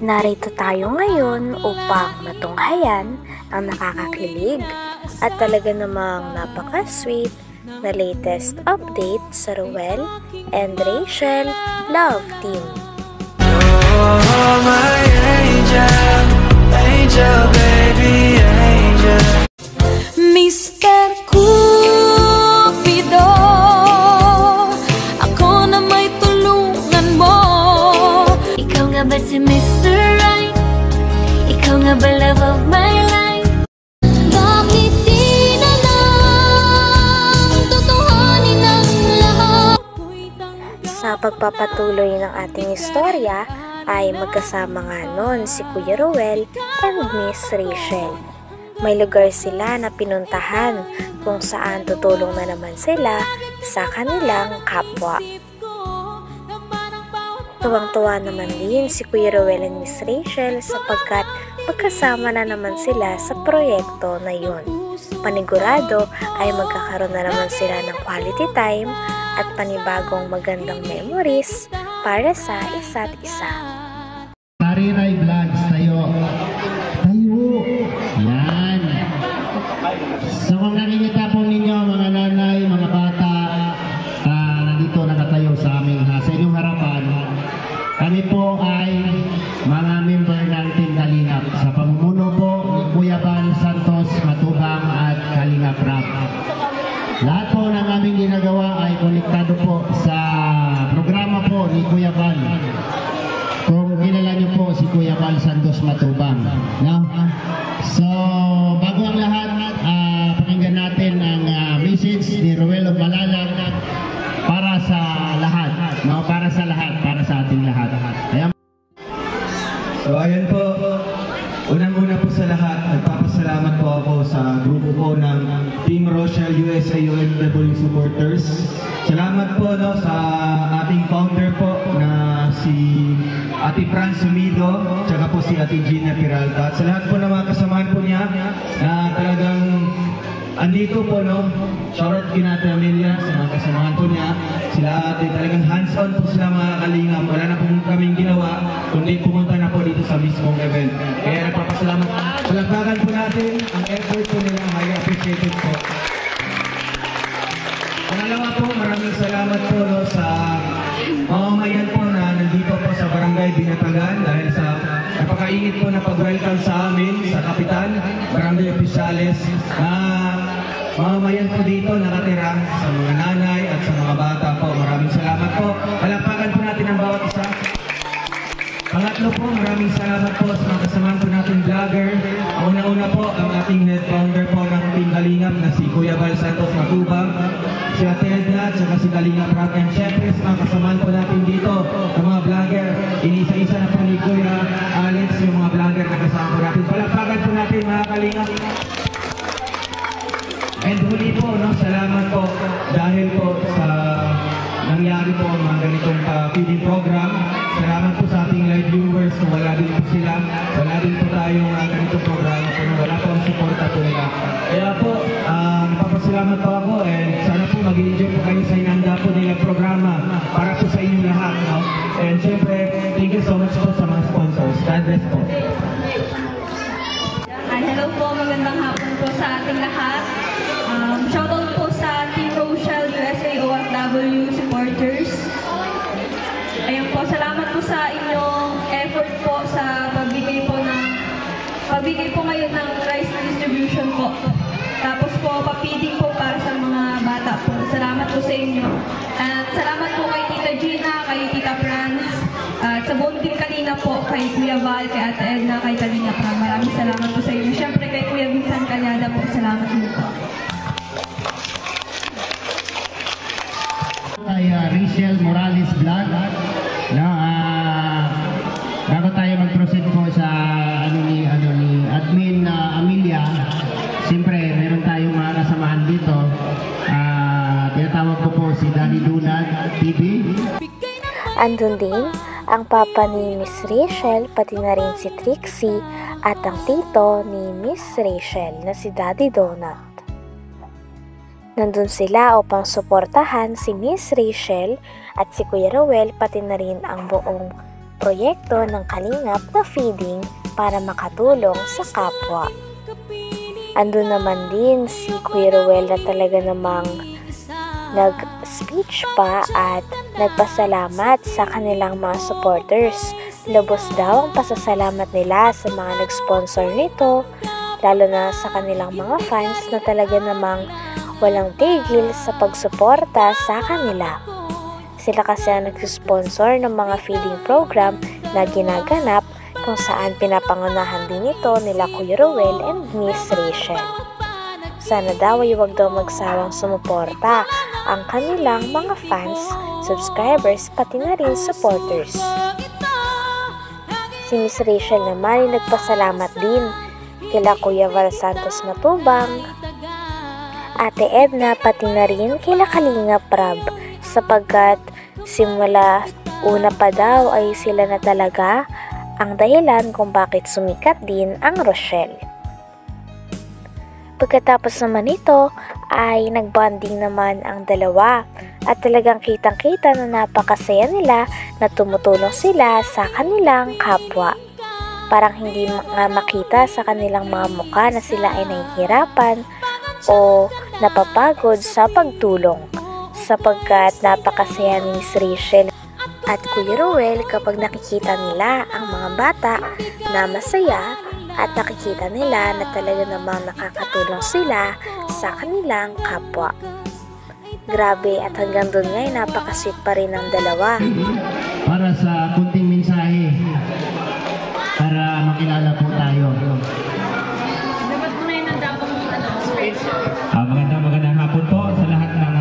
Narito tayo ngayon upang matunghayan ang nakakakilig at talaga namang napaka-sweet na latest update sa Ruel and Rachel Love Team. Oh, my angel, angel, baby, angel. Mr. Cupido, ako na may tulungan mo. Ikaw nga ba si Mr. Right? Ikaw nga ba love of my life? Bakit di na lang tutuhanin ang lahat? Sa pagpapatuloy ng ating istorya ay magkasama nga noon si Kuya Ruel and Miss Rachel. May lugar sila na pinuntahan kung saan tutulong na naman sila sa kanilang kapwa. Tuwang-tuwa naman din si Kuya Ruel and Miss Rachel sapagkat magkasama na naman sila sa proyekto na yun. Panigurado ay magkakaroon na naman sila ng quality time at panibagong magandang memories para sa isa't isa. Tariray Vlogs, tayo. Tayo. Yan. So kung nakikita po ninyo mga nanay, mga bata, nandito nakatayo sa aming sa inyong harapan, kami po ay mga member ng Team Kalingap sa pamumuno po ni Kuya Bal Santos Matubang at Kalingap Rap. Lahat po ng aming ginagawa ay konektado po sa programa po ni Kuya Bal. Kung kilala niyo po si Kuya Bal Santos Matubang, no? So, bago ang lahat, pakinggan natin ang message ni Ruel of Malalag para sa lahat, no? Para sa lahat, para sa ating lahat. Ayan. So, ayan po. Unang-una po sa lahat, nagpapasalamat po ako sa grupo po ng Team Rochelle USA OFW Supporters. Salamat po no, sa ating founder po na si Ate Franz Sumido, tsaka po si Ate Gina Peralta. At sa lahat po ng mga kasamahan po niya na talagang andito po, no? Shoutout kina Ate Amelia sa mga kasamahan po niya. Sila ate talagang hands-on po sila mga kalingap. Wala na po kaming ginawa, kundi pumunta na po dito sa mismong event. Kaya nagpapasalamat. Palagpagan po natin ang effort po nila. Highly appreciated po. Pangalawa po, maraming salamat po no, sa mamamayan po na nandito po sa Barangay Binatagan dahil sa napakainit po na pag-welcome sa amin, sa Kapitan, Barangay Oficiales, mamamayan po dito nakatira sa mga nanay at sa mga bata po. Maraming salamat po. Palakpakan po natin ang bawat isa. Pangatlo po, maraming salamat po sa mga kasamahan po natin vlogger. Una-una po ang ating head founder po ng Team Kalingap na si Kuya Bal Santos Matubang, si Ate Edna, at si Kalingap Rock. And syempre sa mga kasamahan po natin dito, ang mga vlogger, inisa-isa na po ni Kuya Alex yung mga vlogger na kasama po natin. Palakpakan po natin mga Kalingap. And huli po, no, salamat po dahil po sa nangyari po ang mga ganitong feeding program. Salamat po sa ating live viewers kung wala din po sila. Wala din po tayong ganitong program kung wala po ang suporta po nila. Kaya po, napapasalamat po ako and sana po mag-enjoy po kayo sa inanda po nilang programa para po sa inyong lahat. No? And syempre, thank you so much po sa mga sponsors. God bless po. Hello po, magandang hapon po sa ating lahat. Shoutout po sa Team Rochelle USA OFW supporters. Ayun po, salamat po sa inyong effort po sa pagbigay po ngayon ng rice distribution po. Tapos po, papiding po para sa mga bata po. Salamat po sa inyo. At salamat po kay Tita Gina, kay Tita Franz, at sa buong team kanina po, kay Kuya Val, kay Ate Edna, kay Kalina Pram. Maraming salamat po sa inyo. Siyempre kay Kuya Vincent Calyada po, salamat po. Kay Rachel Morales Vlog, no, bago tayo mag-proceed po sa ni Admin Amelia, siyempre meron tayong mga kasamahan dito. Tinatawag ko po si Danny Dunad TV. Andun din ang papa ni Miss Rachel, pati na rin si Trixie at ang tito ni Miss Rachel na si Daddy Donut. Nandun sila upang suportahan si Miss Rachel at si Kuya Ruel, pati na rin ang buong proyekto ng Kalingap na feeding para makatulong sa kapwa. Andun naman din si Kuya Ruel na talaga namang nag-speech pa at nagpasalamat sa kanilang mga supporters. Lubos daw ang pasasalamat nila sa mga nag-sponsor nito, lalo na sa kanilang mga fans na talaga namang walang tigil sa pagsuporta sa kanila. Sila kasi ang nag-sponsor ng mga feeding program na ginaganap kung saan pinapangunahan din ito nila Kuya Ruel and Miss Rachel. Sana daw ay huwag daw magsawang sumuporta ang kanilang mga fans, subscribers, pati na rin supporters. Si Miss Rachel naman ay nagpasalamat din kila Kuya Val Santos Matubang, Ate Edna, pati na rin kila Kalingap Rab, sapagkat simula una pa daw ay sila na talaga ang dahilan kung bakit sumikat din ang Rochelle. Pagkatapos naman ito ay nagbonding naman ang dalawa at talagang kitang-kita na napakasaya nila na tumutulong sila sa kanilang kapwa. Parang hindi nga makita sa kanilang mga mukha na sila ay nahihirapan o napapagod sa pagtulong, sapagkat napakasaya ni Miss Rachel at Kuya Ruel kapag nakikita nila ang mga bata na masaya at nakikita nila na talaga namang nakakatulong sila sa kanilang kapwa. Grabe, at hanggang doon nga ay napakasweet pa rin ang dalawa. Para sa kunting mensahe, para makilala po tayo. Dapat mo na yun ang tapang speech. Magandang hapon po sa lahat ng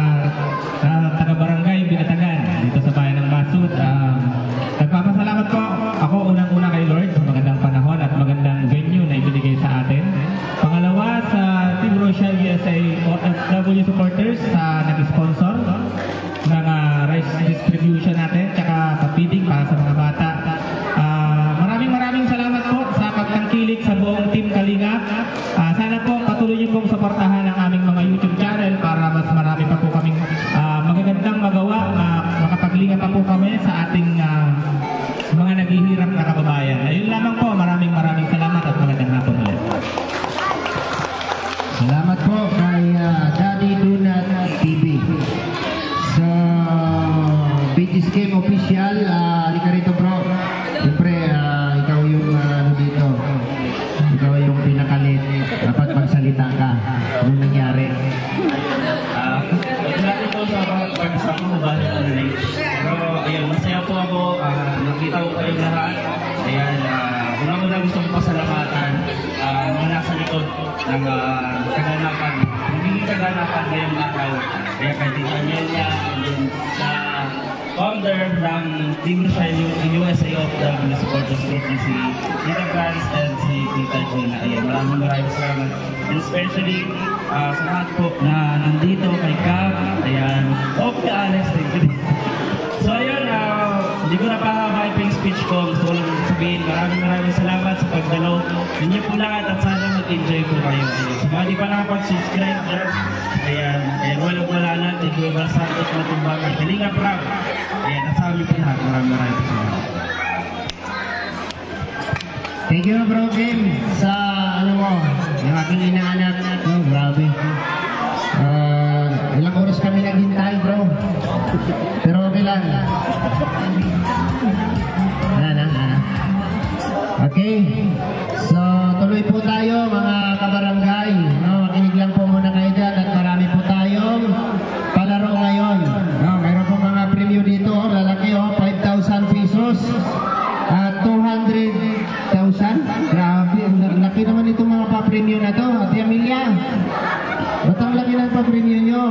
taga-barangay Binatagan dito sa bayan ng Masud. Nagpapasalamat po ako unang-una kay Lord sa magandang panahon at magandang venue na ibinigay sa atin. Pangalawa sa Team Rochelle USA OFW supporters sa nag-sponsor ng rice distribution natin tsaka pa-feeding para sa mga bata. Maraming salamat po sa pagtangkilik sa buong Team Kalingap. Sana po patuloy niyo pong suportahan ang aming mga YouTube channel para mas marami pa po kaming magagandang magawa, makapaglinga pa po kami sa ating mga naghihirap na kababayan. Ayun lamang po, maraming salamat at magandang hapon ulit. Salamat po kay Daddy Donut TV. Sa Beaches Game Official, halika rito bro. Siyempre, ikaw yung dito. Ikaw yung pinakalit. Dapat magsalita ka. Anong nangyari? Dati po sa pag-isa ko, bahay ko na rin. Pero ayun, masaya po ako. Nakita ko kayong lahat. Ayan, unang-una gusto ko pasalamatan mga nasa likod ng kaganapan. Hindi kaganapan ngayong araw. Kaya kay Tita Amelia, and then sa founder ng Team Rochelle USA OFW supporters group ni si Tita Franz and si Tita Gina. Ayan, maraming salamat. And especially sa lahat po na nandito kay Cam, ayan, kay Alex, thank you. So ayun, hindi ko na pahabain pa yung speech ko. Gusto ko lang sabihin, maraming salamat sa pagdalaw ninyo po lahat at sana mag-enjoy po kayo. Sa mga di pa nakapag-subscribe dyan, ayan, wala na, thank you, Val Santos Matubang, Kalingap Rab. Ayan, at sa amin po lahat, maraming salamat. Thank you bro Kim sa yung aking inaanak. Oh, grabe. Ilang oras kami naghintay bro. Pero okay lang. Okay. So tuloy po tayo mga kabarangay. No, makinig lang po muna kayo dyan at marami po tayong palaro ngayon. No, mayroon po mga preview dito. Lalaki 5,000 pesos. At 200,000. Grabe, ang laki naman itong mga pa-premium na to. Ate Amelia, ba't ang laki ng pa-premium nyo?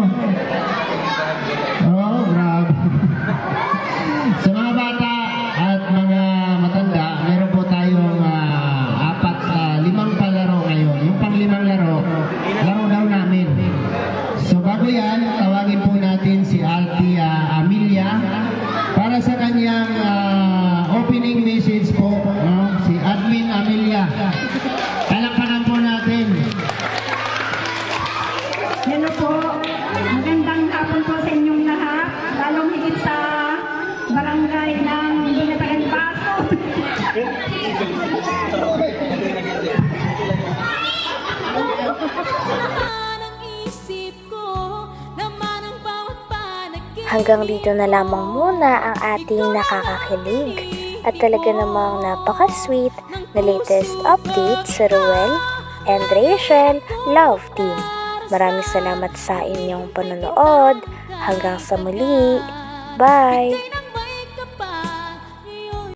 Oh, grabe. Sa mga bata at mga matanda, meron po tayong 5 palaro ngayon. Yung pang-5 laro daw namin. So bago yan, tawagin po natin si Ate Amelia para sa kanyang opening message po, no? Si Admin Amelia. Palakpakan po natin. Hello po. Magandang hapon po sa inyong lahat. Lalong higit sa barangay ng Binatagan Paso. Hanggang dito na lamang muna ang ating nakakakilig at talaga namang napaka-sweet na latest update sa Ruel and Rachel Love Team. Maraming salamat sa inyong panonood. Hanggang sa muli. Bye!